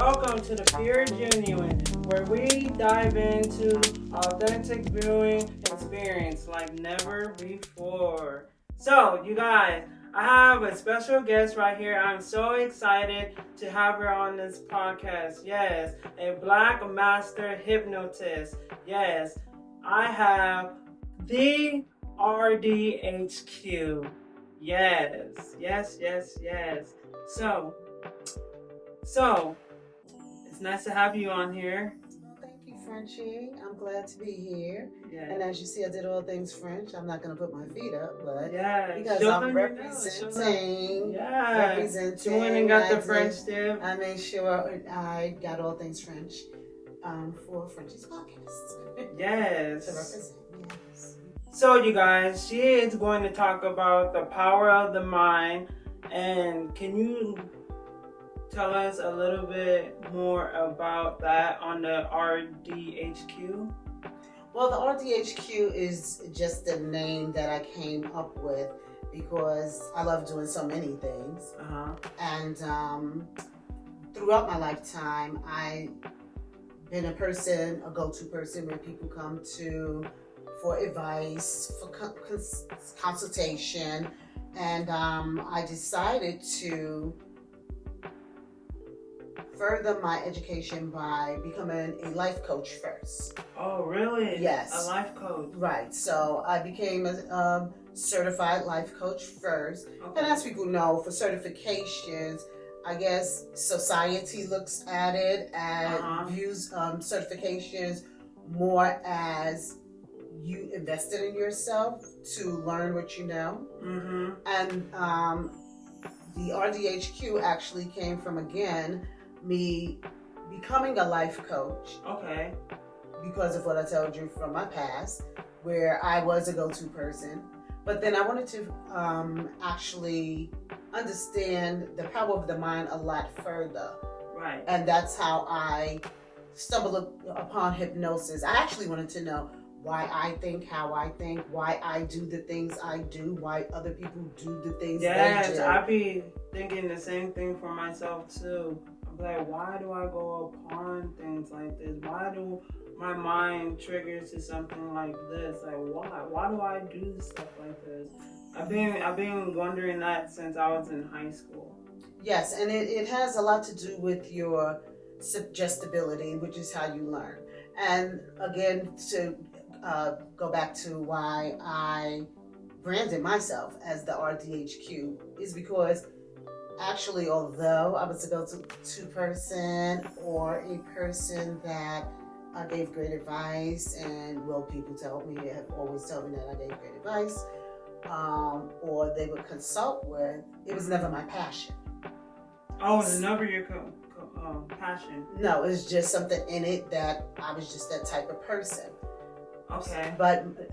Welcome to the Pure Genuine, where we dive into authentic viewing experience like never before. So, you guys, I have a special guest right here. I'm so excited to have her on this podcast. Yes, a Black master hypnotist. Yes, I have the RDHQ. Yes. So, it's nice to have you on here. Well, thank you, Frenchie. I'm glad to be here. Yeah. And as you see, I did all things French. I'm not going to put my feet up, but Yeah, because I'm representing, you went and got the French tip. I made sure I got all things French for Frenchie's podcast. Yes. To represent, yes. So, you guys, she is going to talk about the power of the mind. And can you tell us a little bit more about that on the RDHQ? Well, the RDHQ is just the name that I came up with because I love doing so many things. And throughout my lifetime, I've been a go-to person where people come to for advice, for consultation. And I decided to further my education by becoming a life coach first. Oh, really? Yes. A life coach. Right. So I became a certified life coach first. Okay. And as people know, for certifications, I guess society looks at it and views certifications more as you invested in yourself to learn what you know. And the RDHQ actually came from, again, me becoming a life coach. Okay. Because of what I told you from my past, where I was a go-to person. But then I wanted to actually understand the power of the mind a lot further. Right. And that's how I stumbled upon hypnosis. I actually wanted to know why I think how I think, why I do the things I do, why other people do the things they do. Yes, I be thinking the same thing for myself too. I'm like, why do I go upon things like this? Why do my mind triggers to something like this? Like, why? Why do I do stuff like this? I've been wondering that since I was in high school. Yes, and it has a lot to do with your suggestibility, which is how you learn. And again, to go back to why I branded myself as the RDHQ is because actually, although I was a go-to person or a person that gave great advice, and people have always told me that I gave great advice, or they would consult with, it was never my passion. Oh, it's never your passion? No, it's just something in it that I was just that type of person. Okay.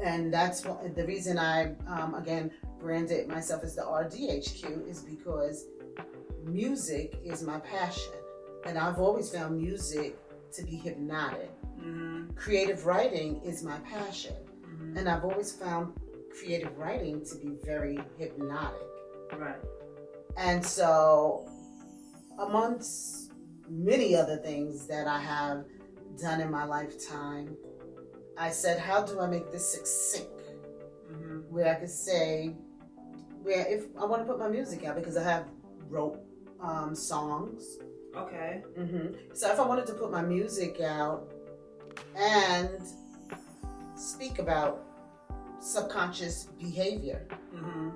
And that's the reason I, again, branded myself as the RDHQ is because music is my passion. And I've always found music to be hypnotic. Creative writing is my passion. And I've always found creative writing to be very hypnotic. Right. And so, amongst many other things that I have done in my lifetime, I said, how do I make this succinct? Where I could say, where if I want to put my music out, because I have wrote songs. Okay. So if I wanted to put my music out and speak about subconscious behavior,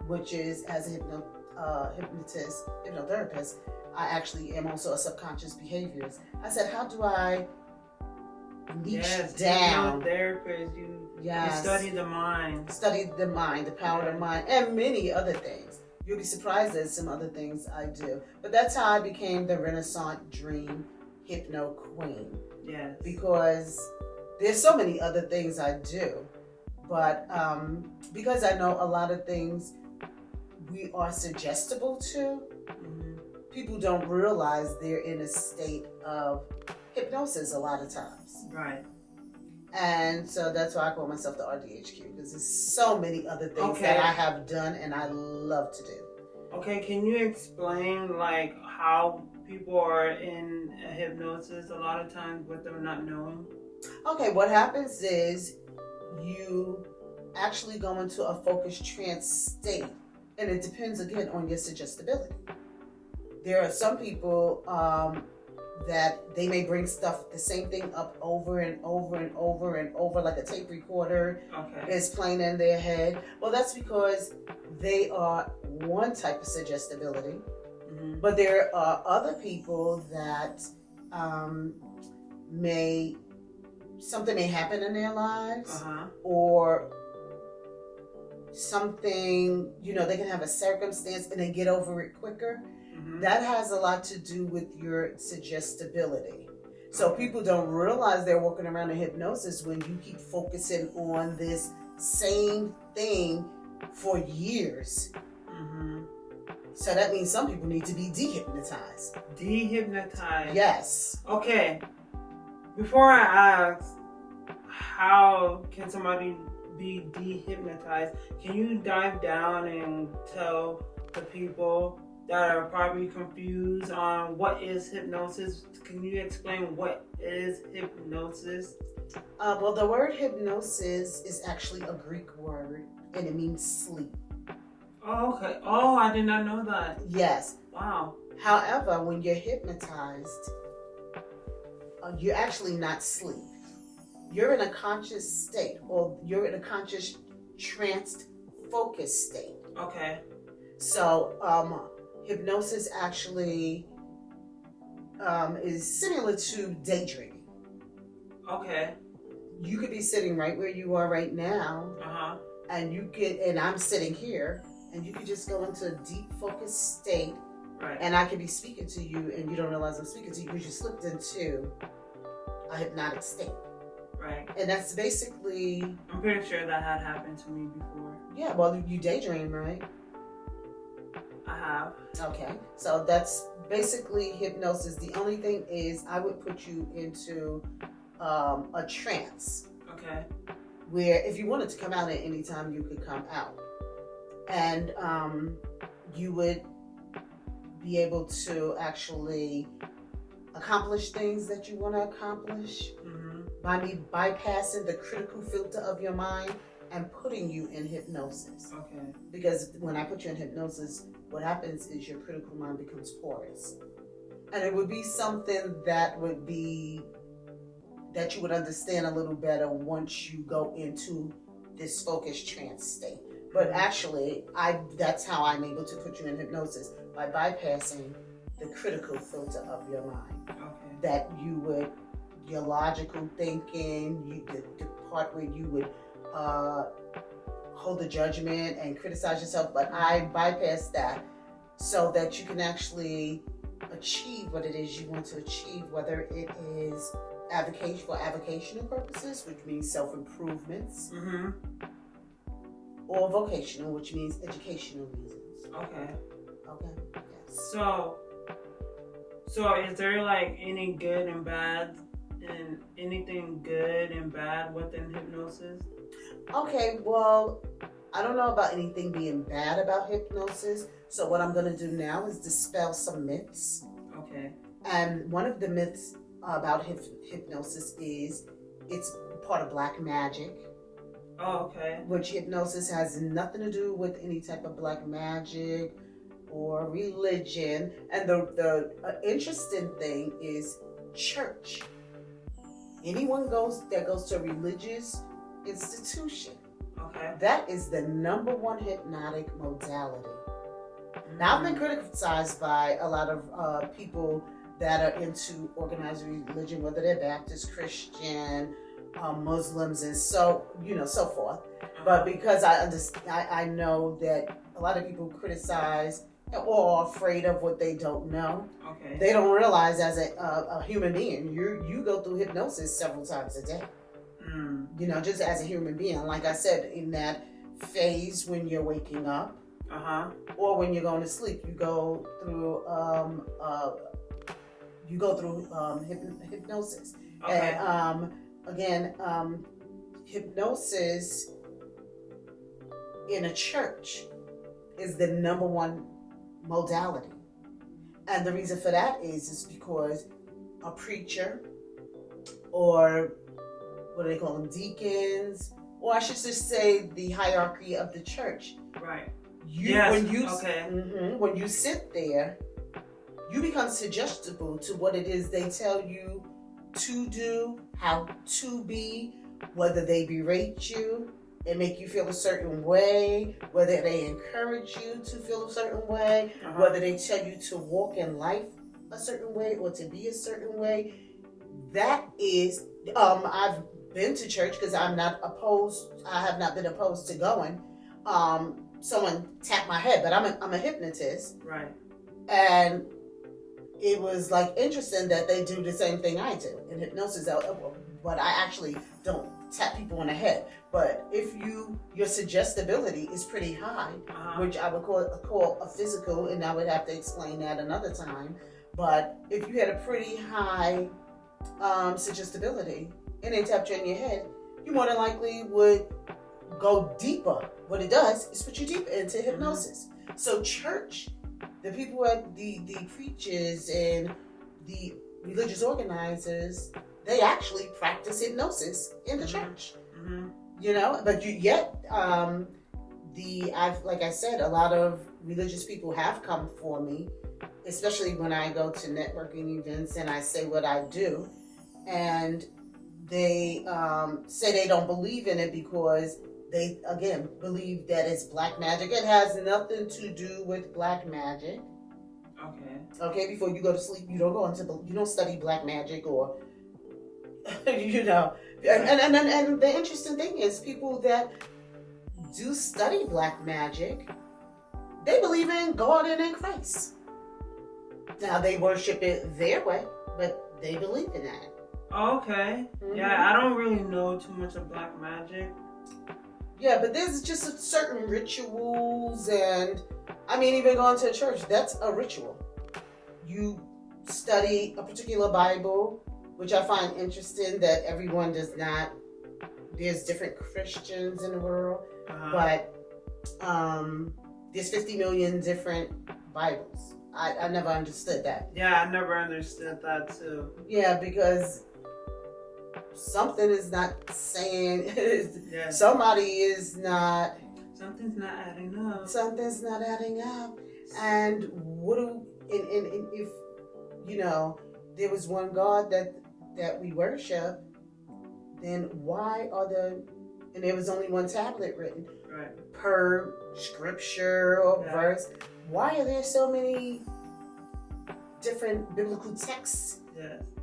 which is, as a hypnotherapist, I actually am also a subconscious behaviorist. I said, how do I niche down? Therapist, you study the mind. Study the mind, the power of the mind, and many other things. You'll be surprised at some other things I do. But that's how I became the Renaissance Dream Hypno Queen. Yes. Because there's so many other things I do. But because I know a lot of things we are suggestible to, people don't realize they're in a state of hypnosis a lot of times. Right. And so that's why I call myself the RDHQ, because there's so many other things that I have done and I love to do. Okay, can you explain like how people are in hypnosis a lot of times with them not knowing? Okay, what happens is you actually go into a focused trance state, and it depends again on your suggestibility. There are some people that they may bring stuff, the same thing up over and over and over and over, like a tape recorder is playing in their head. Well, that's because they are one type of suggestibility, but there are other people that something may happen in their lives, or something, they can have a circumstance and they get over it quicker. That has a lot to do with your suggestibility. So people don't realize they're walking around in hypnosis when you keep focusing on this same thing for years. So that means some people need to be dehypnotized. Dehypnotized? Yes. Okay. Before I ask, how can somebody be dehypnotized, can you dive down and tell the people that are probably confused on what is hypnosis? Can you explain what is hypnosis? Well, the word hypnosis is actually a Greek word, and it means sleep. Oh, okay. Oh, I did not know that. Yes. Wow. However, when you're hypnotized, you're actually not asleep. You're in a conscious state, or you're in a conscious trance focused state. Okay. So, hypnosis actually is similar to daydreaming. Okay. You could be sitting right where you are right now, and I'm sitting here, and you could just go into a deep focused state, and I could be speaking to you, and you don't realize I'm speaking to you because you slipped into a hypnotic state. Right. And that's basically... I'm pretty sure that had happened to me before. Yeah, well, you daydream, right? I have. Okay, so that's basically hypnosis. The only thing is I would put you into a trance. Okay. Where if you wanted to come out at any time, you could come out. And you would be able to actually accomplish things that you want to accomplish by me bypassing the critical filter of your mind and putting you in hypnosis. Okay. Because when I put you in hypnosis, what happens is your critical mind becomes porous. And it would be something that you would understand a little better once you go into this focused trance state. But actually, that's how I'm able to put you in hypnosis, by bypassing the critical filter of your mind. Okay. That your logical thinking, the part where you would hold the judgment and criticize yourself, but I bypass that so that you can actually achieve what it is you want to achieve, whether it is for avocational purposes, which means self-improvements, or vocational, which means educational reasons. Okay. Yes. So is there like any good and bad, and anything good and bad within hypnosis? Okay, well, I don't know about anything being bad about hypnosis. So what I'm going to do now is dispel some myths. Okay. And one of the myths about hypnosis is it's part of black magic. Oh, okay. Which hypnosis has nothing to do with any type of black magic or religion. And the interesting thing is church. Anyone that goes to a religious institution, that is the number one hypnotic modality. Now, I've been criticized by a lot of people that are into organized religion, whether they're Baptist, Christian, Muslims, and so forth. But because I know that a lot of people criticize or are afraid of what they don't know. Okay. They don't realize as a human being, you go through hypnosis several times a day. Just as a human being, like I said, in that phase when you're waking up, or when you're going to sleep, you go through hypnosis. Okay. And again, hypnosis in a church is the number one modality. And the reason for that is because a preacher, or what do they call them, deacons, or I should just say the hierarchy of the church. Right. When you sit there, you become suggestible to what it is they tell you to do, how to be, whether they berate you and make you feel a certain way, whether they encourage you to feel a certain way, whether they tell you to walk in life a certain way or to be a certain way. That is, I've been to church because I have not been opposed to going. Someone tapped my head, but I'm a hypnotist. Right. And it was like interesting that they do the same thing I do in hypnosis, but I actually don't tap people on the head. But if your suggestibility is pretty high, which I would call a physical, and I would have to explain that another time. But if you had a pretty high suggestibility and they tapped you in your head, you more than likely would go deeper. What it does is put you deeper into hypnosis. So church, the people at the preachers and the religious organizers, they actually practice hypnosis in the church. But like I said, a lot of religious people have come for me, especially when I go to networking events and I say what I do, and they say they don't believe in it because they, again, believe that it's black magic. It has nothing to do with black magic. Okay, before you go to sleep, you don't study black magic or, And the interesting thing is, people that do study black magic, they believe in God and in Christ. Now, they worship it their way, but they believe in that. Okay. Yeah, I don't really know too much of black magic. Yeah, but there's just certain rituals, and even going to a church, that's a ritual. You study a particular Bible, which I find interesting that everyone does not. There's different Christians in the world, but there's 50 million different Bibles. I never understood that. Yeah, I never understood that too. Yeah, because something is not saying, somebody is not. Something's not adding up. Something's not adding up. And if there was one God that we worship, then why and there was only one tablet written per scripture or verse. Why are there so many different biblical texts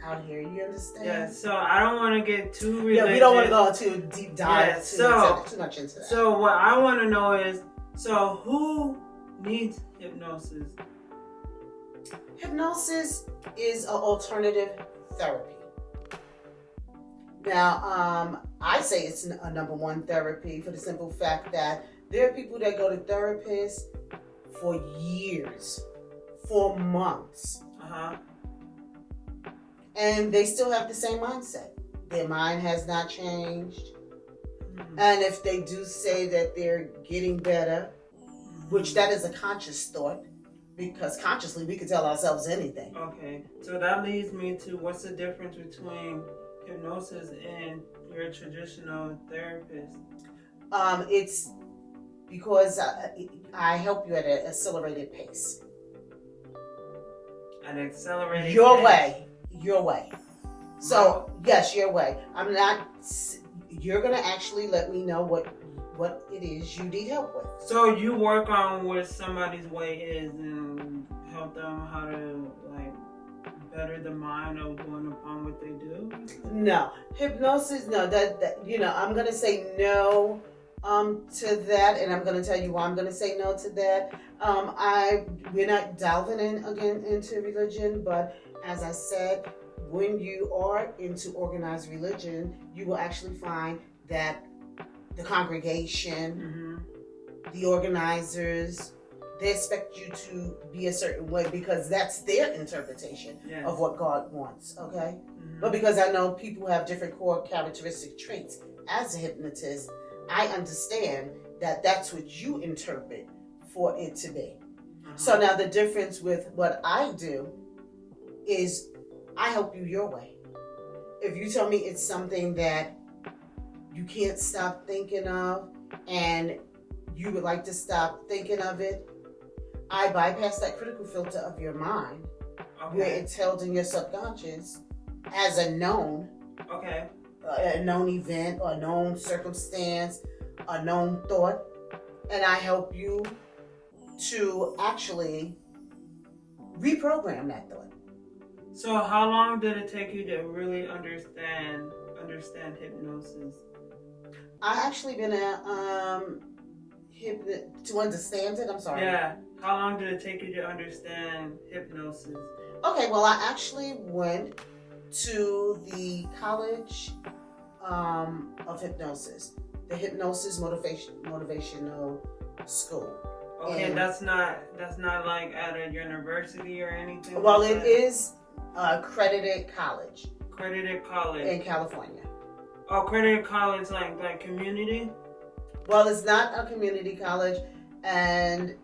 out here? You understand? Yeah, so I don't want to get too religious. Yeah, we don't want to go too deep dive too much into that. So what I want to know is, so who needs hypnosis? Hypnosis is an alternative therapy. Now, I say it's a number one therapy for the simple fact that there are people that go to therapists for years, for months, and they still have the same mindset. Their mind has not changed. And if they do say that they're getting better, which that is a conscious thought, because consciously we can tell ourselves anything. Okay, so that leads me to, what's the difference between hypnosis and your traditional therapist? It's because I help you at an accelerated pace. An accelerated Your pace? Your way. So, yes, your way. You're going to actually let me know what it is you need help with. So you work on what somebody's way is and help them how to better the mind of going upon what they do? No. Hypnosis, no. I'm going to say no to that, and I'm going to tell you why I'm going to say no to that. We're not delving into religion, but as I said, when you are into organized religion, you will actually find that the congregation, the organizers, they expect you to be a certain way because that's their interpretation of what God wants, okay? But because I know people have different core characteristic traits, as a hypnotist, I understand that that's what you interpret for it to be. So now the difference with what I do is I help you your way. If you tell me it's something that you can't stop thinking of and you would like to stop thinking of it, I bypass that critical filter of your mind where it's held in your subconscious as a known, a known event, or a known circumstance, a known thought, and I help you to actually reprogram that thought. So how long did it take you to really understand hypnosis? I actually been to understand it. I'm sorry. Yeah. How long did it take you to understand hypnosis? Okay. Well, I actually went to the College of Hypnosis, the Hypnosis Motivational School. Okay, And that's not like at a university or anything. well, like it that? is accredited college Accredited college in California. Oh, accredited college, like community. Well, it's not a community college, and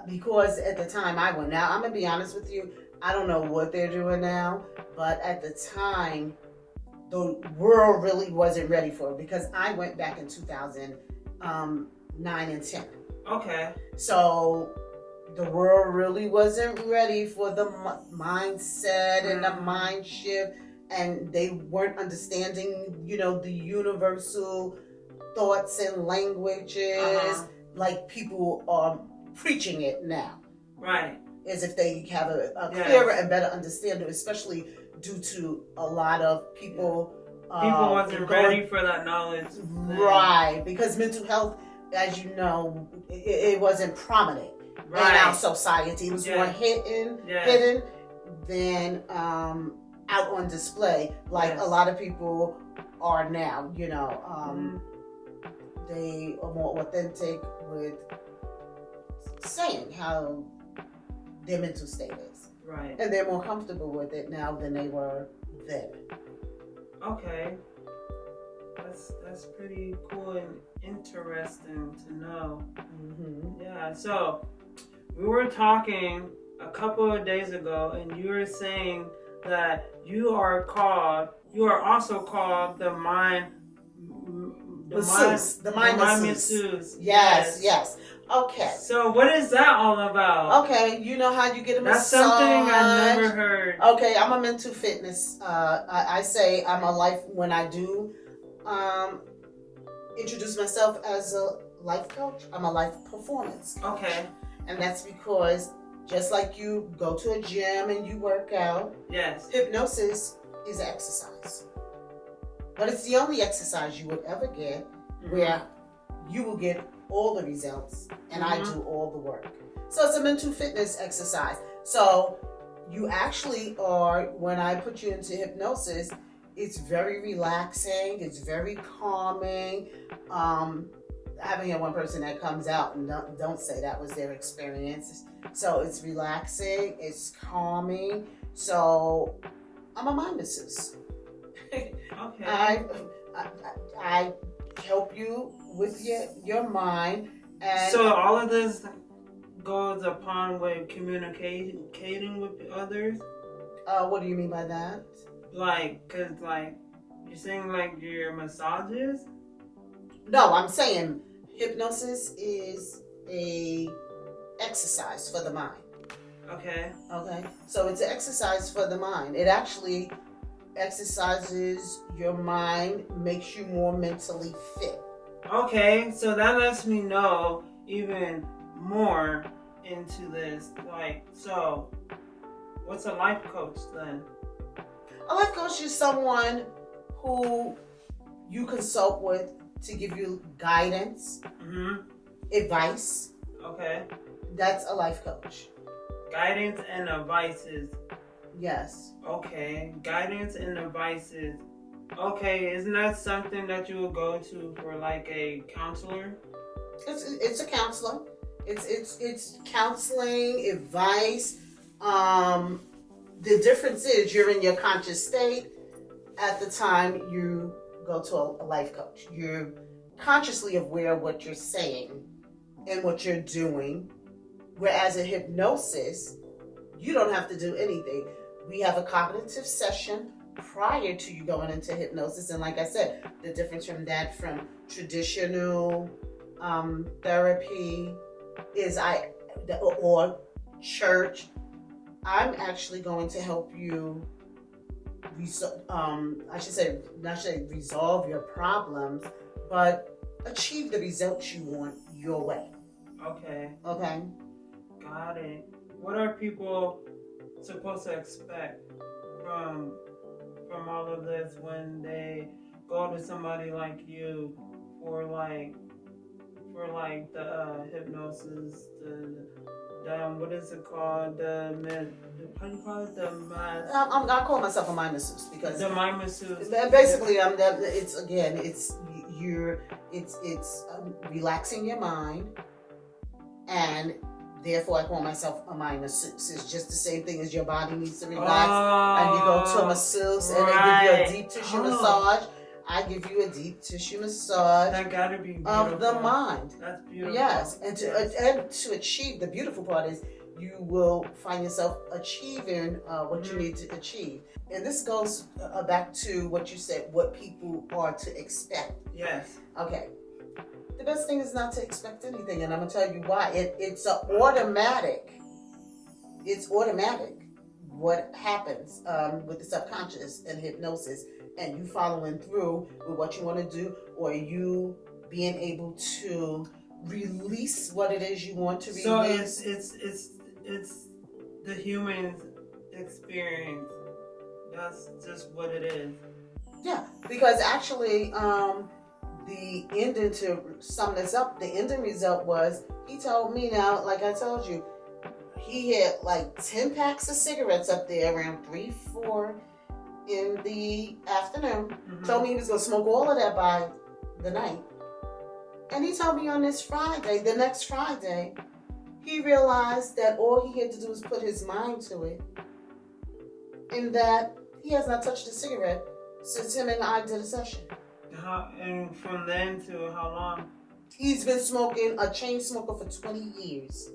because at the time I went, now I'm gonna be honest with you, I don't know what they're doing now, but at the time, the world really wasn't ready for it because I went back in 2009 and 10. Okay. So the world really wasn't ready for the mindset and the mind shift, and they weren't understanding, the universal thoughts and languages like people are preaching it now. Right. As if they have a clearer and better understanding, especially due to a lot of people. People wasn't ready for that knowledge. Right, because mental health, as you know, it wasn't prominent in our society. It was more hidden than out on display, like a lot of people are now. They are more authentic with saying how their mental state is. Right. And they're more comfortable with it now than they were then. Okay. That's pretty cool and interesting to know. Mm-hmm. Yeah, so we were talking a couple of days ago and you were saying that you are also called the mind masseuse. Yes. Okay. So what is that all about? Okay, you know how you get a massage? That's something I never heard. Okay, I'm a mental fitness. I say I'm a life, when I do introduce myself as a life coach, I'm a life performance coach. Okay. And that's because just like you go to a gym and you work out, yes, hypnosis is an exercise. But it's the only exercise you would ever get where you will get all the results and I do all the work. So it's a mental fitness exercise. So you actually are, when I put you into hypnosis, it's very relaxing, it's very calming. I haven't had one person that comes out and don't say that was their experience. So it's relaxing, it's calming. So I'm a mind masseuse. Okay. I help you with your mind, and so all of this goes upon with communicating with others. What do you mean by that? Cause you're saying your massages. No, I'm saying hypnosis is a exercise for the mind. Okay. So it's an exercise for the mind. It actually exercises your mind, makes you more mentally fit. Okay, so that lets me know even more into this. So what's a life coach then? A life coach is someone who you consult with to give you guidance, advice. Okay. That's a life coach. Guidance and advices. Yes. Okay, guidance and advices. Okay, isn't that something that you would go to for a counselor? It's a counselor. It's counseling, advice. The difference is you're in your conscious state at the time you go to a life coach. You're consciously aware of what you're saying and what you're doing, Whereas in hypnosis, you don't have to do anything. We have a cognitive session prior to you going into hypnosis. And like I said, the difference from that from traditional therapy is or church, I'm actually going to help you not say resolve your problems, but achieve the results you want your way. Okay. Okay. Got it. What are people supposed to expect from all of this when they go to somebody like you for the hypnosis, the what is it called, how do you call it, I call myself a mind masseuse because the mind masseuse. Basically, it's relaxing your mind, and therefore I call myself a mind masseuse. It's just the same thing as your body needs to relax, and you go to a masseuse and they give you a deep tissue massage. I give you a deep tissue massage. That gotta be beautiful. Of the mind. That's beautiful. Yes, and to achieve, the beautiful part is you will find yourself achieving what you need to achieve. And this goes back to what you said, what people are to expect. Yes. Okay. The best thing is not to expect anything, and I'm gonna tell you why. It's automatic. It's automatic. What happens with the subconscious and hypnosis, and you following through with what you want to do, or you being able to release what it is you want to release. So it's the human experience. That's just what it is. Yeah, because actually, the ending, to sum this up, the ending result was, he told me, now, like I told you, he had like 10 packs of cigarettes up there around 3-4 in the afternoon. Mm-hmm. Told me he was going to smoke all of that by the night. And he told me on this Friday, the next Friday, he realized that all he had to do was put his mind to it, and that he has not touched a cigarette since him and I did a session. And from then to how long? He's been smoking, a chain smoker, for 20 years.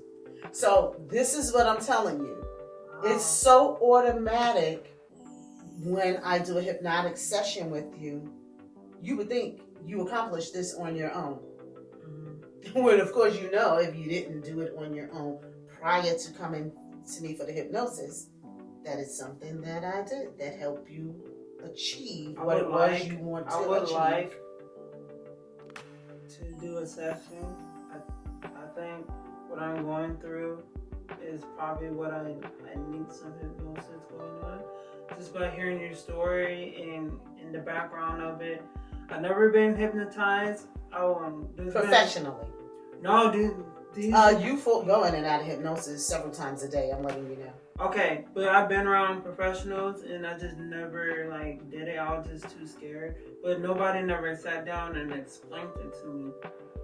So this is what I'm telling you. Wow. It's so automatic. When I do a hypnotic session with you, you would think you accomplished this on your own. Mm-hmm. When, of course, you know, if you didn't do it on your own prior to coming to me for the hypnosis, that is something that I did that helped you achieve what it was you want to achieve. I would like to do a session. I think what I'm going through is probably what I need some hypnosis going on. Just by hearing your story and in the background of it. I've never been hypnotized. Professionally. No, dude. You go in and out of hypnosis several times a day. I'm letting you know. Okay, but I've been around professionals and I just never did it. I was just too scared. But nobody never sat down and explained it to me.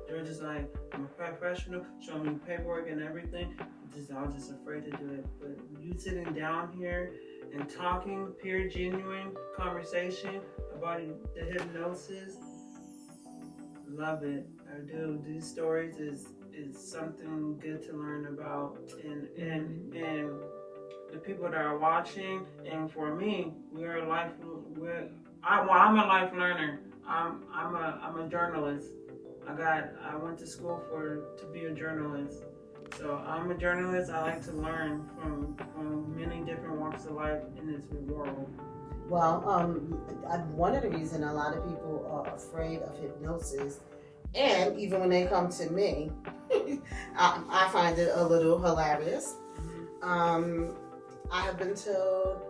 They were just like, I'm a professional, show me paperwork and everything. I was just afraid to do it. But you sitting down here and talking, pure, genuine conversation about the hypnosis, love it. I do. These stories is something good to learn about, and the people that are watching, and for me, I'm a life learner. I'm a journalist. I went to school to be a journalist. So I'm a journalist. I like to learn from many different walks of life in this world. Well, one of the reasons a lot of people are afraid of hypnosis, and even when they come to me, I find it a little hilarious. I have been told,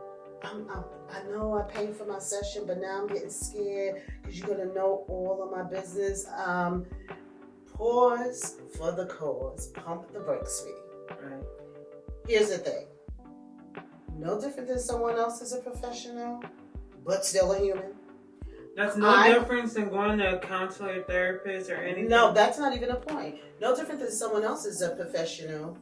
I know I paid for my session, but now I'm getting scared because you're going to know all of my business. Pause for the cause. Pump the brakes, sweetie. Right. Here's the thing. No different than someone else is a professional, but still a human. That's no difference than going to a counselor, therapist, or anything? No, that's not even a point. No different than someone else is a professional,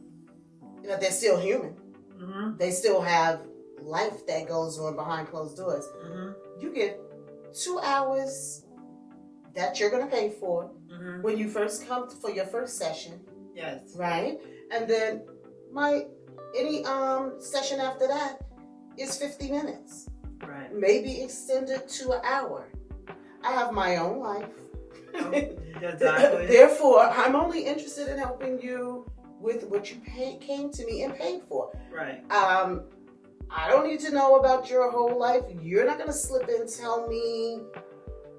but they're still human. Mm-hmm. They still have life that goes on behind closed doors. Mm-hmm. You get 2 hours that you're going to pay for when you first come for your first session. Yes. Right? And then any session after that is 50 minutes. Right. Maybe extended to an hour. I have my own life. Exactly. Therefore, I'm only interested in helping you with what you came to me and paid for. Right. I don't need to know about your whole life. You're not going to slip and tell me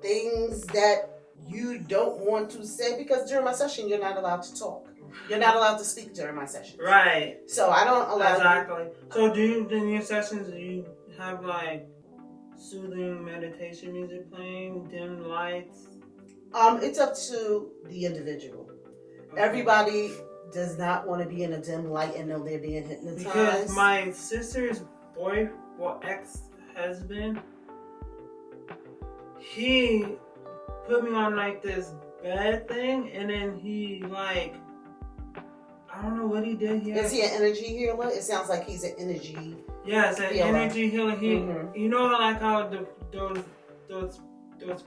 things that you don't want to say, because during my session, you're not allowed to talk. You're not allowed to speak during my session. Right. So I don't allow Exactly. So in your sessions, do you have like soothing meditation music playing, dim lights? It's up to the individual. Okay. Everybody does not want to be in a dim light and know they're being hypnotized. Because my sister's ex-husband, he put me on like this bed thing, and then he like, I don't know what he did here. Is he an energy healer? It sounds like he's an energy. Yes, an healer. Energy healer. He, Mm-hmm. you know, like how those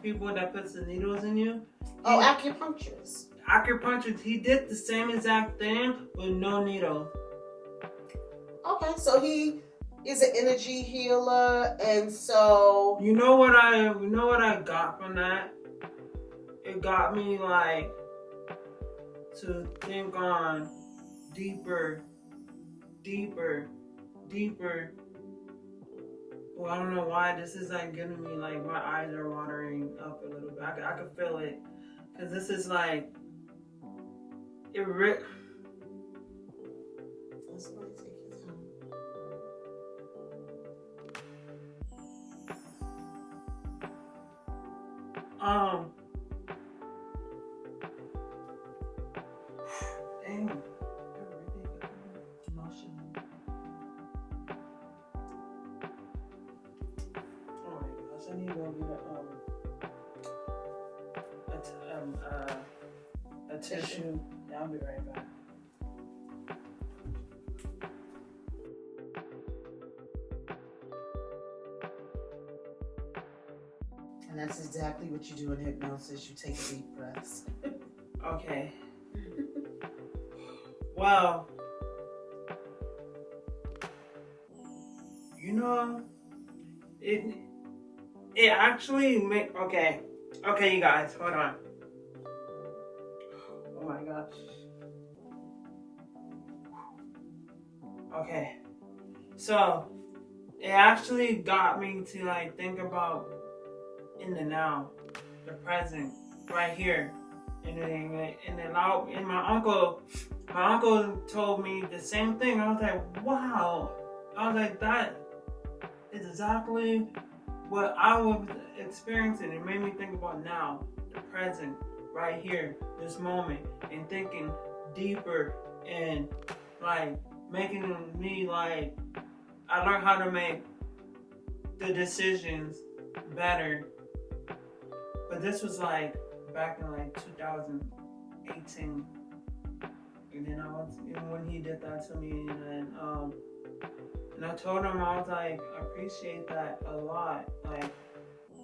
people that puts the needles in you. Oh, acupuncturist. Acupuncturist. He did the same exact thing with no needle. Okay, so he is an energy healer, and so You know what I got from that? It got me like to think on deeper. Well, I don't know why this is like getting me like my eyes are watering up a little bit. I can feel it, because this is like it. That's why take your time. Dang, I really got emotional. Oh my gosh, I need to go get a tissue. Yeah, I'll be right back. And that's exactly what you do in hypnosis. You take deep breaths. Okay. Well, you know, it actually okay, you guys, hold on. Oh my gosh. Okay, so it actually got me to like think about in the now, the present, right here, and my uncle told me the same thing. I was like, wow. I was like, that is exactly what I was experiencing. It made me think about now, the present, right here, this moment, and thinking deeper, and like making me like, I learned how to make the decisions better. But this was like back in like 2018. And then when he did that to me, and I told him, I was like, I appreciate that a lot, like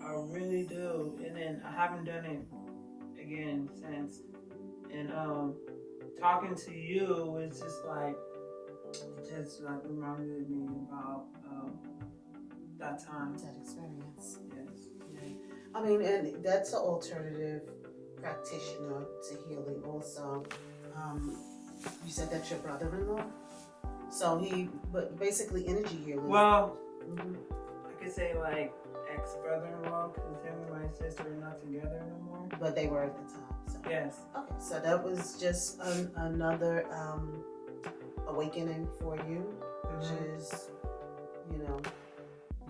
I really do. And then I haven't done it again since. And talking to you was just like reminded me about that time, That experience. Yes. Yeah. I mean, and that's an alternative practitioner to healing also. You said that's your brother-in-law? So but basically energy healing. Well, I could say like ex-brother-in-law, because him and my sister are not together anymore. But they were at the time. So. Yes. Okay, so that was just another awakening for you, which is,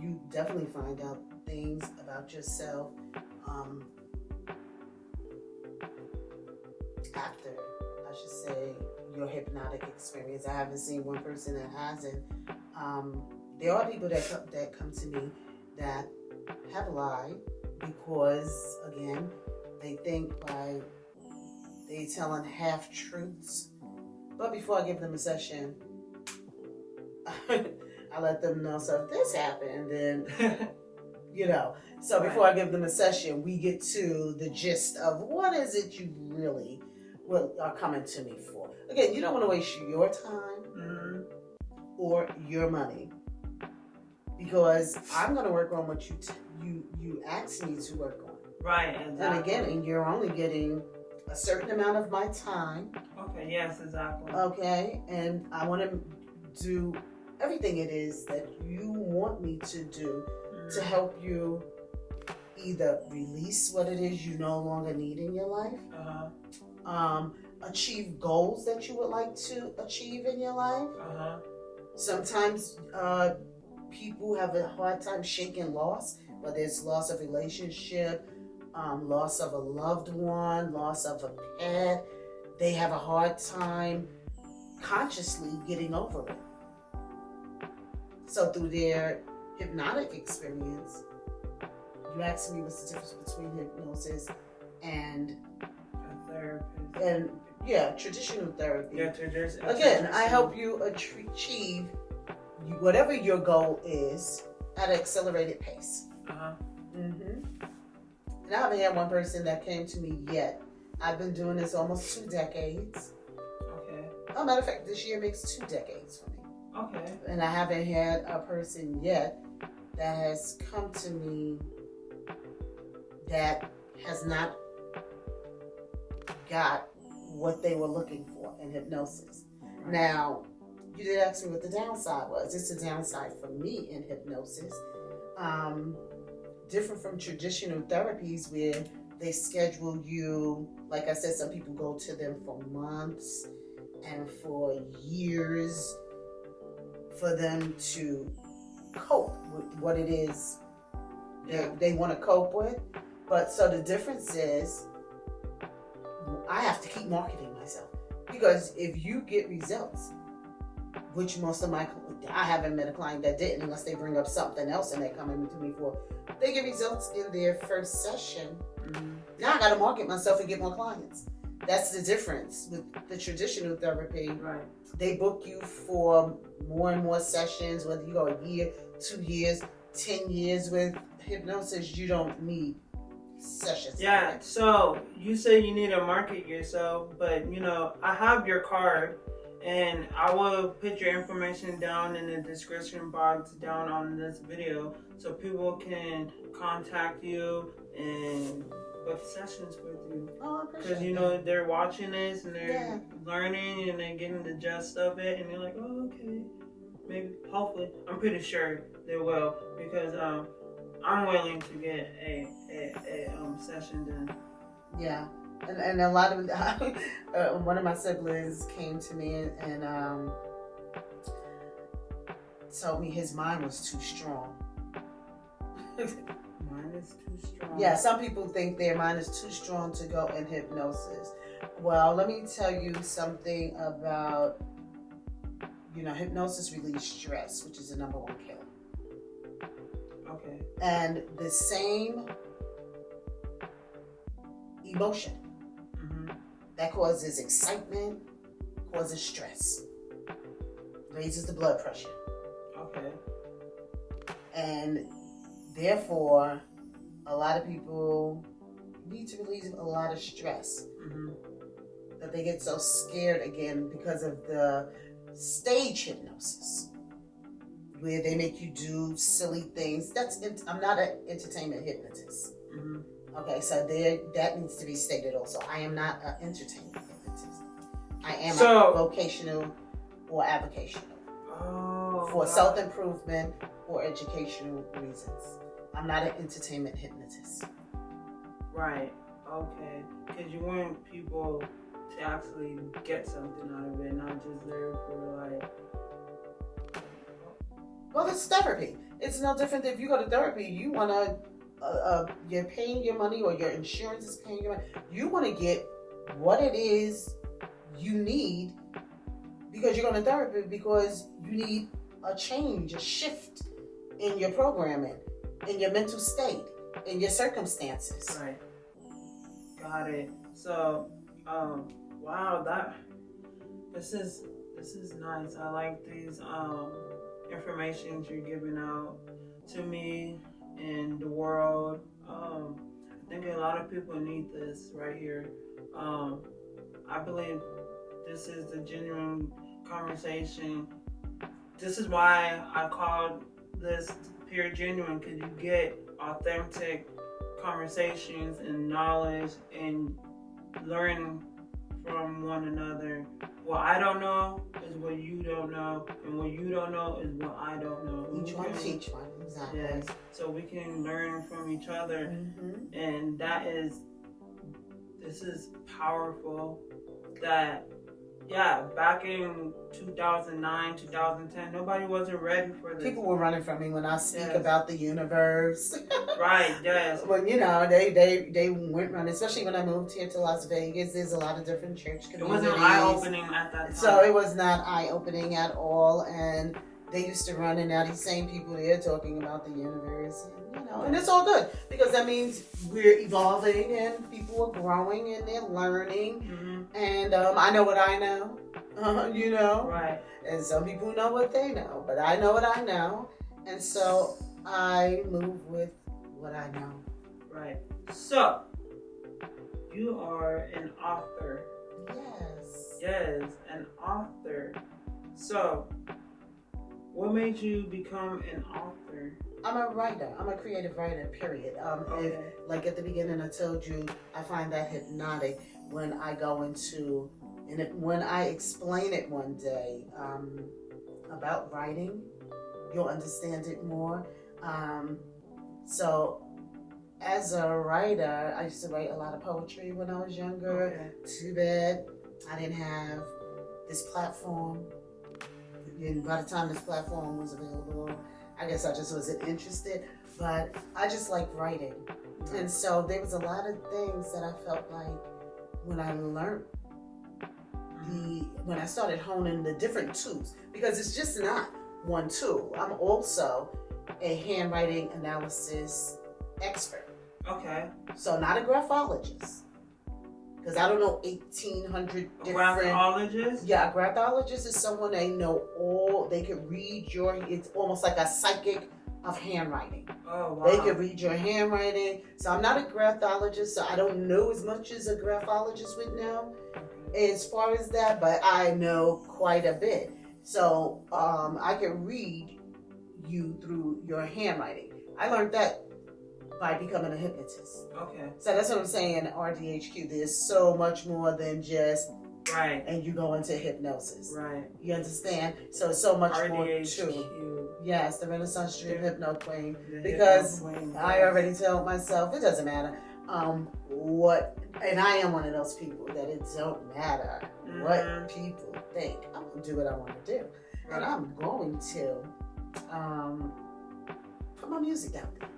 you definitely find out things about yourself after, I should say, your hypnotic experience. I haven't seen one person that hasn't. There are people that come to me that have lied because, again, they think by they telling half truths. But before I give them a session, I let them know, so if this happened, then So before I give them a session, we get to the gist of what is it you really are coming to me for. Again, you don't want to waste your time or your money, because I'm going to work on what you asked me to work on. Right, exactly. And again, and you're only getting a certain amount of my time. Okay, yes, exactly. Okay, and I want to do everything it is that you want me to do to help you either release what it is you no longer need in your life, achieve goals that you would like to achieve in your life. Sometimes people have a hard time shaking loss, whether it's loss of relationship, loss of a loved one, loss of a pet. They have a hard time consciously getting over it. So through their hypnotic experience, you asked me what's the difference between hypnosis and therapy. Traditional therapy. Yeah, Again, I help you achieve whatever your goal is at an accelerated pace. And I haven't had one person that came to me yet. I've been doing this almost 2 decades. Okay. As a matter of fact, this year makes 2 decades for me. Okay. And I haven't had a person yet that has come to me that has not got what they were looking for in hypnosis. Right. Now, you did ask me what the downside was. It's a downside for me in hypnosis. Different from traditional therapies where they schedule you, like I said, some people go to them for months and for years for them to cope with what it is they want to cope with. But so the difference is I have to keep marketing myself, because if you get results, which most of I haven't met a client that didn't, unless they bring up something else and they're coming to me for, they get results in their first session. Now I got to market myself and get more clients. That's the difference with the traditional therapy. Right. They book you for more and more sessions, whether you go a year, 2 years, 10 years. With hypnosis, you don't need sessions. Yeah, so you say you need to market yourself, but I have your card, and I will put your information down in the description box down on this video so people can contact you and book sessions with you. Oh, I appreciate Because they're watching this and they're learning and they're getting the gist of it, and they're like, oh, okay, maybe, hopefully, I'm pretty sure they will, because I'm willing to get a session done. Yeah, and a lot of one of my siblings came to me and told me his mind was too strong. Mine is too strong. Yeah, some people think their mind is too strong to go in hypnosis. Well, let me tell you something about, hypnosis relieves stress, which is the number 1 killer. Okay. And the same emotion that causes excitement causes stress, raises the blood pressure. Okay. And therefore, a lot of people need to relieve a lot of stress. That they get so scared again because of the stage hypnosis, where they make you do silly things. I'm not an entertainment hypnotist. Okay, so that needs to be stated also. I am not an entertainment hypnotist. I am a vocational or avocational for self-improvement or educational reasons. I'm not an entertainment hypnotist. Right. Okay. Because you want people to actually get something out of it, not just there for Well, it's therapy. It's no different if you go to therapy. You want to, you're paying your money, or your insurance is paying your money. You want to get what it is you need, because you're going to therapy because you need a change, a shift in your programming, in your mental state, in your circumstances. Right. Got it. So, wow, this is nice. I like these information you're giving out to me and the world. I think a lot of people need this right here. I I believe this is the genuine conversation. This is why I called this pure genuine, because you get authentic conversations and knowledge and learning from one another. What I don't know is what you don't know, and what you don't know is what I don't know. Each one teach one, exactly. Yes, so we can learn from each other, and this is powerful. That, yeah, back in 2009, 2010, nobody wasn't ready for this. People were running from me when I speak about the universe. Right, yes. Well, you know, they went running, especially when I moved here to Las Vegas. There's a lot of different church communities. It wasn't eye-opening at that time. So it was not eye-opening at all, and they used to run, and now these same people there talking about the universe, and it's all good, because that means we're evolving and people are growing and they're learning, and I know what I know, right, and some people know what they know, but I know what I know, and so I move with what I know. Right. So you are an author. Yes, an author. So what made you become an author? I'm a writer. I'm a creative writer, period. Okay. Like at the beginning I told you, I find that hypnotic when I go into, when I explain it one day about writing, you'll understand it more. So as a writer, I used to write a lot of poetry when I was younger. Okay. Too bad I didn't have this platform. And by the time this platform was available, I guess I just wasn't interested, but I just like writing. And so there was a lot of things that I felt like when I learned when I started honing the different tools, because it's just not one tool. I'm also a handwriting analysis expert. Okay. So not a graphologist, because I don't know 1,800 different. Graphologist? Yeah, a graphologist is someone they can read it's almost like a psychic of handwriting. Oh, wow. They can read your handwriting. So I'm not a graphologist, so I don't know as much as a graphologist would know as far as that, but I know quite a bit. So I can read you through your handwriting. I learned that by becoming a hypnotist. Okay. So that's what I'm saying, RDHQ. There's so much more than just right. And you go into hypnosis. Right. You understand? So it's so much RDHQ. more too. Yes, the Renaissance Street Hypno Queen. The Because Hypno Queen, I already told myself it doesn't matter. And I am one of those people that it don't matter what people think. I'm gonna do what I want to do. Right. And I'm going to put my music out there.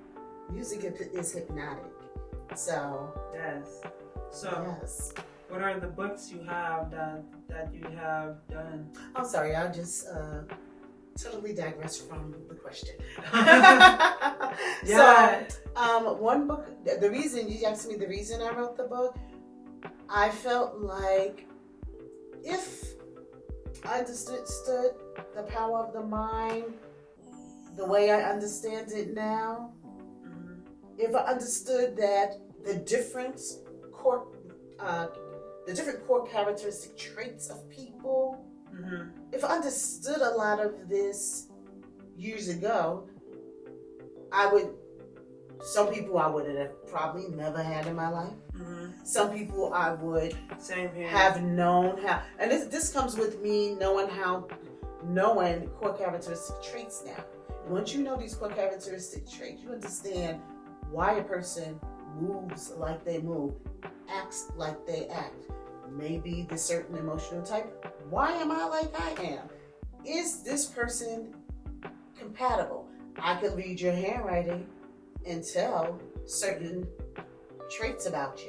Music is hypnotic. So yes. So yes. What are the books you have that you have done? I'm sorry, I just totally digressed from the question. Yeah. So one book, the reason you asked me the reason I wrote the book, I felt like if I understood the power of the mind the way I understand it now, if I understood that the different core characteristic traits of people, if I understood a lot of this years ago, some people I would have probably never had in my life. Some people I would have known how, and this comes with me knowing core characteristic traits now. Once you know these core characteristic traits, you understand why a person moves like they move, acts like they act. Maybe the certain emotional type. Why am I like I am? Is this person compatible? I can read your handwriting and tell certain traits about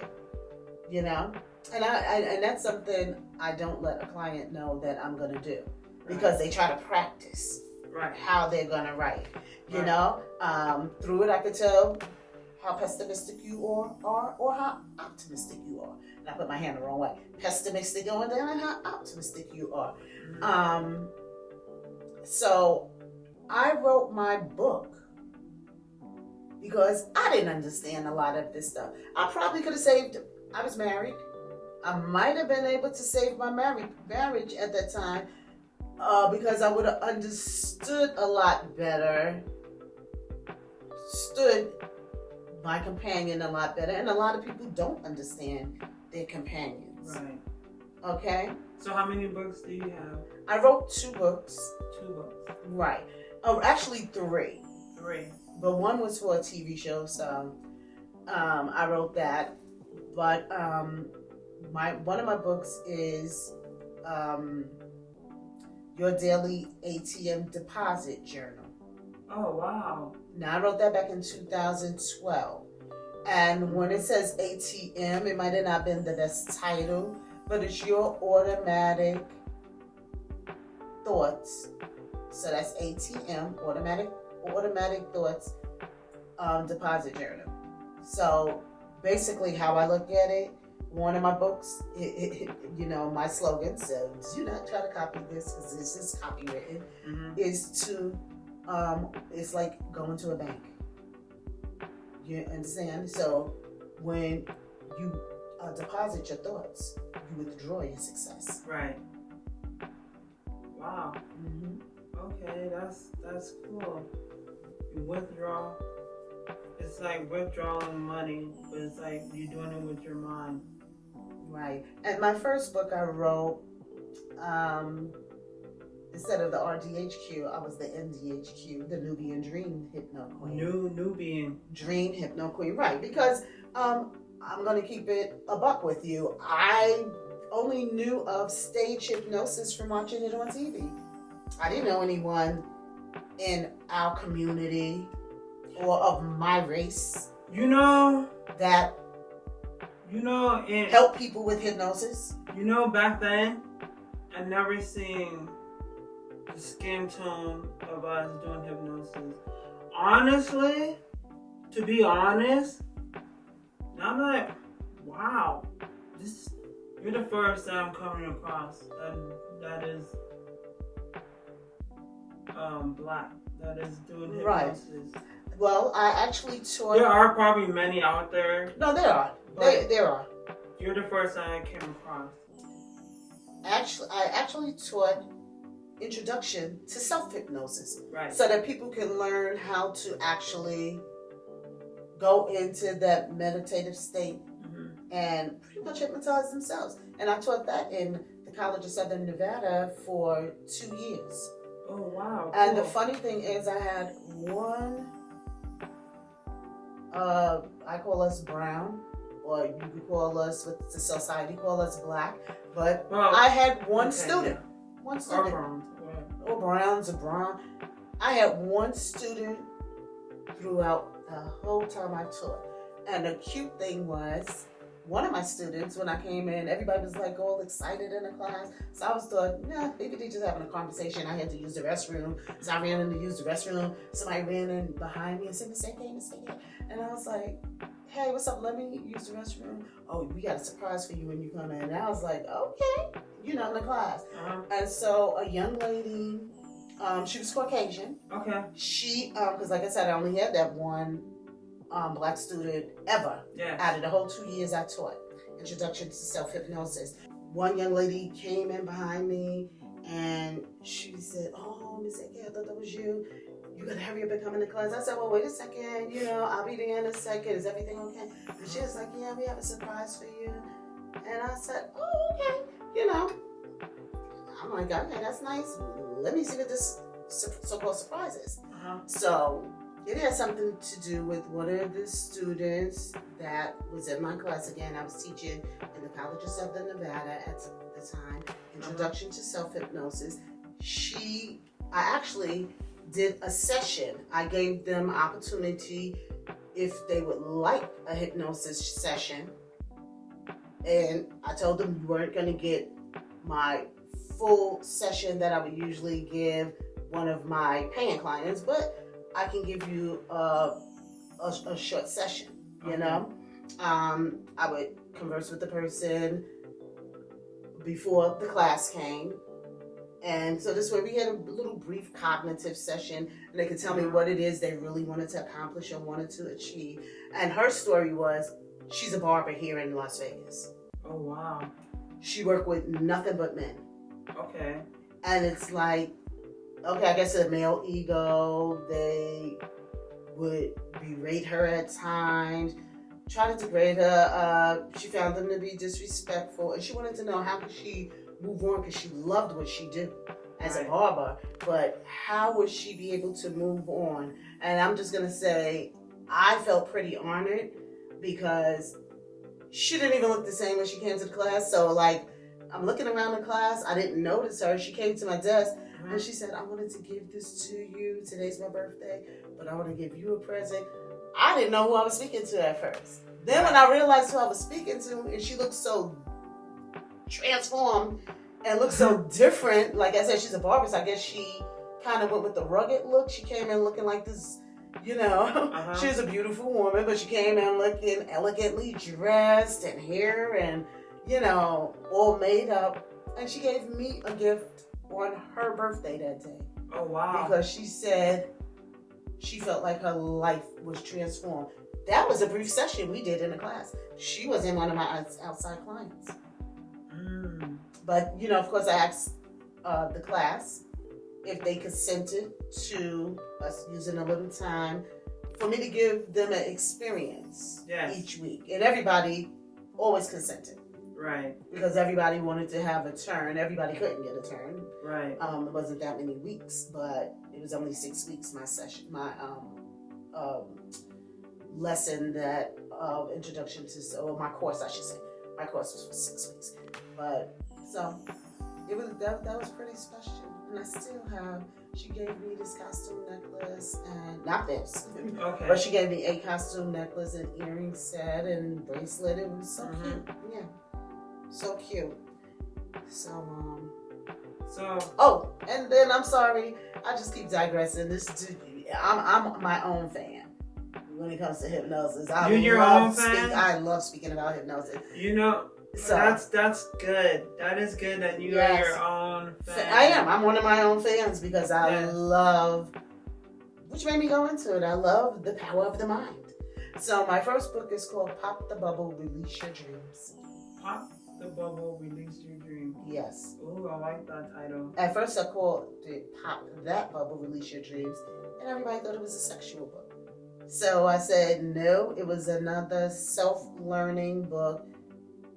you, And that's something I don't let a client know that I'm gonna do, because they try to practice how they're gonna write. You know, through it I could tell how pessimistic you are or how optimistic you are. And I put my hand the wrong way. Pessimistic going down and how optimistic you are. So I wrote my book because I didn't understand a lot of this stuff. I probably could have saved, I was married. I might have been able to save my marriage at that time because I would have understood a lot better, stood my companion a lot better, and a lot of people don't understand their companions. Right. Okay? So how many books do you have? I wrote 2 books. 2 books. Right. Oh, actually 3. 3. But one was for a TV show, so I wrote that. But one of my books is Your Daily ATM Deposit Journal. Oh, wow. Now, I wrote that back in 2012. And when it says ATM, it might have not been the best title, but it's your automatic thoughts. So that's ATM, automatic thoughts deposit journal. So basically how I look at it, one of my books, my slogan, so do not try to copy this because this is copywritten, is to, it's like going to a bank. You understand? So when you deposit your thoughts, you withdraw your success. Right. Wow. Okay, that's cool. You withdraw. It's like withdrawing money, but it's like you're doing it with your mind. Right. And my first book I wrote, instead of the RDHQ, I was the NDHQ, the Nubian Dream Hypno Queen. Nubian Dream Hypno Queen, right? Because I'm gonna keep it a buck with you. I only knew of stage hypnosis from watching it on TV. I didn't know anyone in our community or of my race that help people with hypnosis. Back then, I never seen the skin tone of us doing hypnosis. Honestly, to be honest, I'm like, wow, you're the first that I'm coming across that is black, that is doing hypnosis. Right. Well, I actually taught. There are probably many out there. No, there are. There are. You're the first that I came across. I actually taught introduction to self-hypnosis. Right. So that people can learn how to actually go into that meditative state and pretty much hypnotize themselves. And I taught that in the College of Southern Nevada for 2 years. Oh, wow. And cool. the funny thing is I had one, I call us brown, or you could call us, what the society call us black, but I had one student. Yeah. One student. Or browns or brown. I had one student throughout the whole time I taught. And the cute thing was, one of my students, when I came in, everybody was like all excited in the class. So I was thought, maybe they just having a conversation. I had to use the restroom. So I ran in to use the restroom. Somebody ran in behind me and said, Miss A.K. And I was like, hey, what's up? Let me use the restroom. Oh, we got a surprise for you when you come in. And I was like, okay, in the class. And so a young lady, she was Caucasian. Okay. She, because like I said, I only had that one black student ever out of the whole 2 years I taught introduction to self-hypnosis. One young lady came in behind me and she said, oh, Miss A.K., I thought that was you. You gotta hurry up and come into class. I said, well, wait a second, I'll be there in a second. Is everything okay? And she was like, yeah, we have a surprise for you. And I said, oh, okay, I'm like, okay, that's nice. Let me see what this so-called surprise is. So it had something to do with one of the students that was in my class. Again, I was teaching in the College of Southern Nevada at the time, Introduction to Self-Hypnosis. I actually did a session. I gave them opportunity if they would like a hypnosis session. And I told them you weren't going to get my full session that I would usually give one of my paying clients, but I can give you a short session, I would converse with the person before the class came. And so this way we had a little brief cognitive session and they could tell me what it is they really wanted to accomplish or wanted to achieve. And her story was, she's a barber here in Las Vegas. Oh, wow. She worked with nothing but men. Okay. And it's like, okay, I guess a male ego, they would berate her at times, try to degrade her. She found them to be disrespectful, and she wanted to know how could she move on because she loved what she did as a barber, but how would she be able to move on? And I'm just gonna say, I felt pretty honored because she didn't even look the same when she came to the class. So like, I'm looking around the class, I didn't notice her. She came to my desk and she said, I wanted to give this to you. Today's my birthday, but I want to give you a present. I didn't know who I was speaking to at first. Then when I realized who I was speaking to, and she looked so transformed and looked so different. Like I said, she's a barber, so I guess she kind of went with the rugged look. She came in looking like this, you know, she's a beautiful woman, but she came in looking elegantly dressed and hair and, you know, all made up. And she gave me a gift on her birthday that day. Oh, wow. Because she said she felt like her life was transformed. That was a brief session we did in the class. She wasn't one of my outside clients. But, you know, of course, I asked the class if they consented to us using a little time for me to give them an experience each week. And everybody always consented. Right. Because everybody wanted to have a turn. Everybody couldn't get a turn. Right. It wasn't that many weeks, but it was only 6 weeks, my session, my lesson that introduction to, or my course, I should say. My course was for 6 weeks. But so it was that was pretty special. And I still have, she gave me this costume necklace and not this. Okay. But she gave me a costume necklace and earring set and bracelet. It was so cute. Yeah. So cute. So oh, and then I'm sorry, I just keep digressing. I'm my own fan when it comes to hypnosis. You're your own fan? I love speaking about hypnosis. You know, so that's good. That is good that you are your own fan. I am. I'm one of my own fans because I love, which made me go into it. I love the power of the mind. So my first book is called Pop the Bubble, Release Your Dreams. Pop the Bubble, Release Your Dreams. Yes. Ooh, I like that title. At first I called it Pop That Bubble, Release Your Dreams, and everybody thought it was a sexual book. So I said no, it was another self-learning book,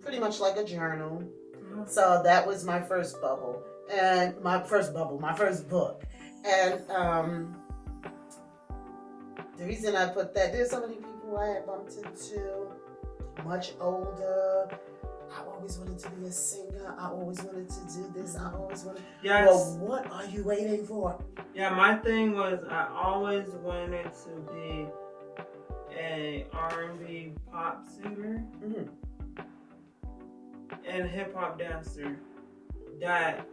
pretty much like a journal. So that was my first bubble. And my first book. And the reason I put that, there's so many people I had bumped into, much older. I always wanted to be a singer. I always wanted to do this. I always wanted. Yes. Well, what are you waiting for? Yeah, my thing was I always wanted to be a R&B pop singer and hip hop dancer that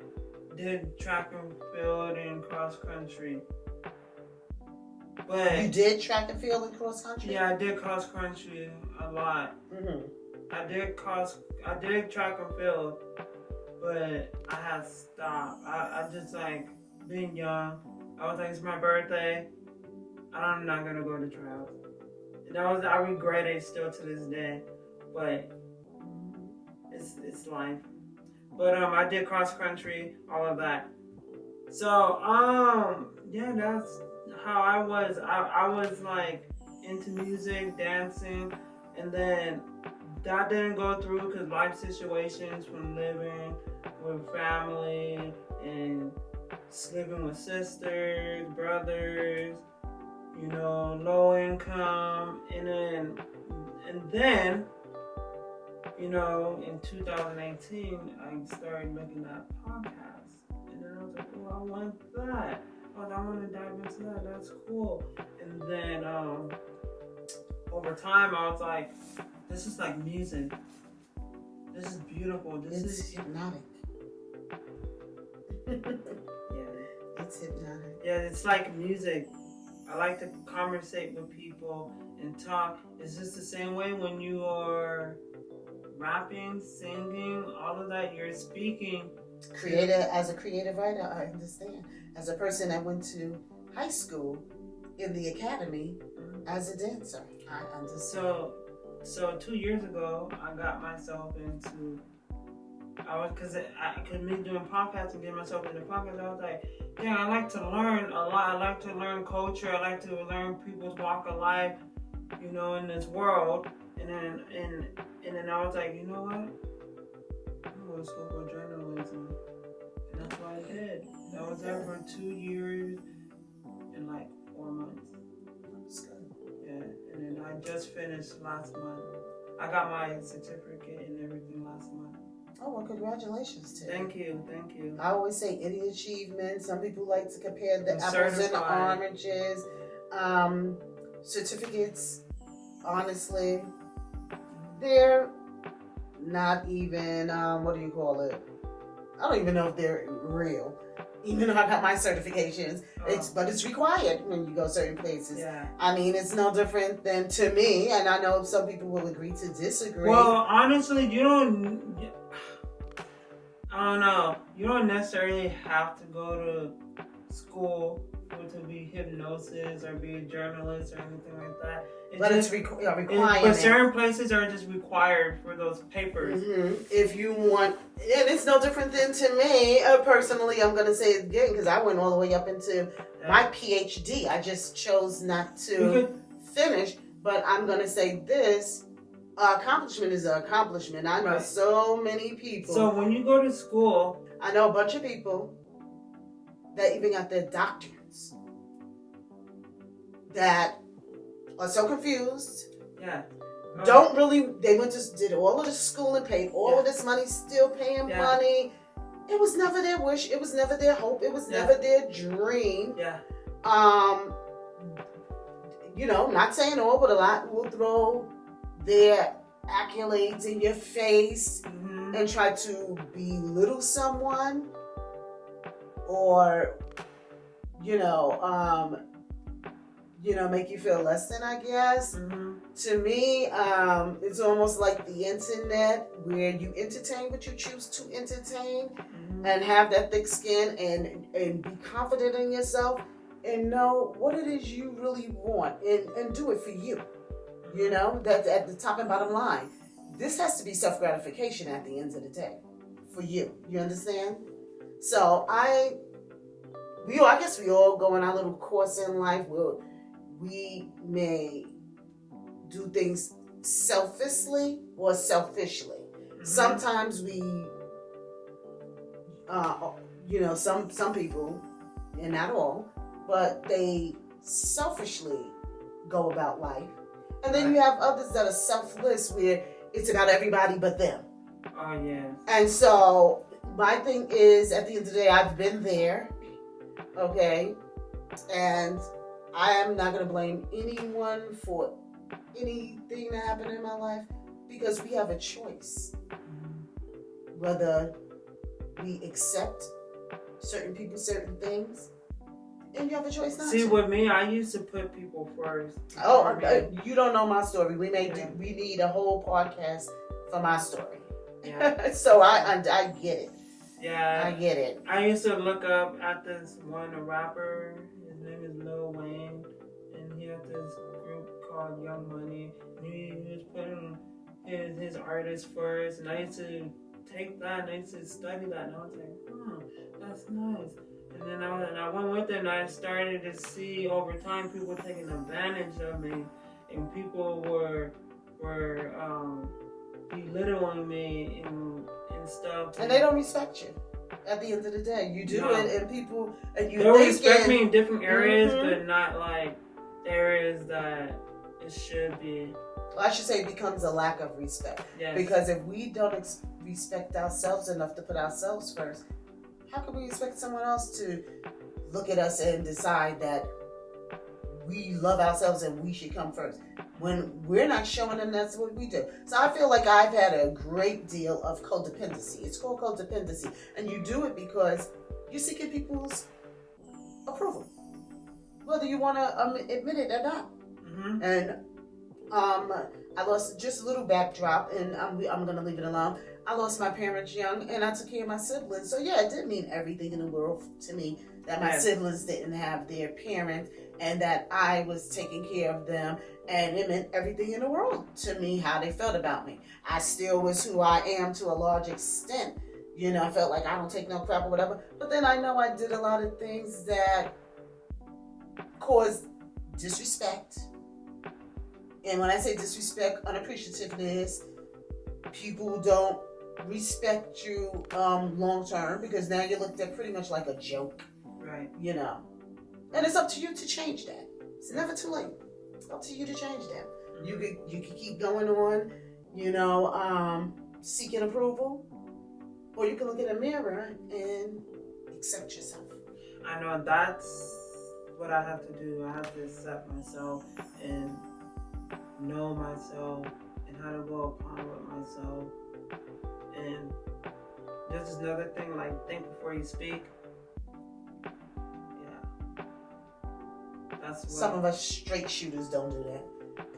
did track and field and cross country. But you did track and field and cross country? Yeah, I did cross country a lot. I did track and field, but I had stopped. I just like being young. I was like, it's my birthday. I'm not gonna go to trials. I regret it still to this day, but it's life. But I did cross country, all of that. So yeah, that's how I was. I was like into music, dancing, and then that didn't go through because life situations from living with family and living with sisters, brothers, you know, low income, and then you know, in 2018 I started making that podcast, and then I was like, oh, I want that. I want to dive into that. That's cool. And then over time I was like, this is like music. This is beautiful. It's hypnotic. Yeah. It's hypnotic. Yeah, it's like music. I like to conversate with people and talk. Is this the same way when you are rapping, singing, all of that? You're speaking. As a creative writer, I understand. As a person that went to high school in the academy as a dancer, I understand. So So 2 years ago, I got myself into. Because me doing podcasts and getting myself into podcasts, I was like, yeah, I like to learn a lot. I like to learn culture. I like to learn people's walk of life, you know, in this world. And then I was like, you know what? I'm going to school for journalism. And that's what I did. I was there for 2 years and like 4 months. That's good. Yeah, and then I just finished last month. I got my certificate and everything last month. Oh, well, congratulations to you. Thank you. I always say any achievement. Some people like to compare the I'm apples and the certified. oranges. Certificates, honestly, they're not even, what do you call it? I don't even know if they're real. Even though I got my certifications, but it's required when you go certain places. Yeah. I mean, it's no different than to me, and I know some people will agree to disagree. Well, honestly, I don't know. You don't necessarily have to go to school to be hypnosis or be a journalist or anything like that. It's required. But certain places are just required for those papers. Mm-hmm. If you want, and it's no different than to me. Personally, I'm going to say it again because I went all the way up into my PhD. I just chose not to finish, but I'm going to say this. Accomplishment is an accomplishment. I know so many people. So when you go to school, I know a bunch of people that even got their doctorates that are so confused. Yeah. Don't really. They did all of the school and paid all of this money, still paying money. It was never their wish. It was never their hope. It was never their dream. Yeah. You know, not saying all, but a lot will throw their accolades in your face and try to belittle someone, or make you feel less than, I guess. To me, it's almost like the internet, where you entertain what you choose to entertain, and have that thick skin and be confident in yourself and know what it is you really want and do it for you. You know, that's at the top and bottom line. This has to be self-gratification at the end of the day for you. You understand? So I guess we all go in our little course in life where we may do things selfishly or selfishly. Sometimes we, some people, and not all, but they selfishly go about life. And then you have others that are selfless, where it's about everybody but them. Oh, yeah. And so my thing is, at the end of the day, I've been there, okay? And I am not going to blame anyone for anything that happened in my life, because we have a choice. Whether we accept certain people, certain things, and you have a choice not to. See, with me, I used to put people first. You don't know my story. We need a whole podcast for my story. Yeah. So I get it. Yeah. I get it. I used to look up at this one rapper. His name is Lil Wayne, and he had this group called Young Money. And he was putting his artists first, and I used to take that and I used to study that, and I was like, that's nice. And then I went with it, and I started to see over time people taking advantage of me, and people were belittling me and stuff. And they don't respect you. At the end of the day, you do it, and people, and you they'll respect me in different areas, but not like areas that it should be. Well, I should say it becomes a lack of respect. Yes. Because if we don't respect ourselves enough to put ourselves first, how can we expect someone else to look at us and decide that we love ourselves and we should come first, when we're not showing them that's what we do? So I feel like I've had a great deal of codependency. It's called codependency. And you do it because you're seeking people's approval, whether you want to admit it or not. And I lost, just a little backdrop, and I'm going to leave it alone. I lost my parents young, and I took care of my siblings. So yeah, it didn't mean everything in the world to me that my siblings didn't have their parents. and that I was taking care of them, and it meant everything in the world to me how they felt about me. I still was who I am to a large extent. You know, I felt like I don't take no crap or whatever. But then I know I did a lot of things that caused disrespect. And when I say disrespect, unappreciativeness, people don't respect you long term, because now you're looked at pretty much like a joke. Right. You know. And it's up to you to change that. It's never too late. It's up to you to change that. You could keep going on, you know, seeking approval, or you can look in a mirror and accept yourself. I know that's what I have to do. I have to accept myself and know myself and how to go upon with myself. And this is another thing, like, think before you speak. Yeah. That's what Some of us straight shooters don't do that.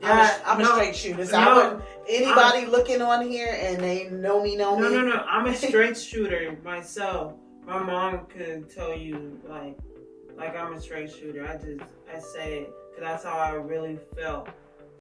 Yeah, I'm a straight shooter. So no, I wouldn't, anybody looking on here and they know me. No. I'm a straight shooter myself. My mom could tell you, like I'm a straight shooter. I say it because that's how I really felt.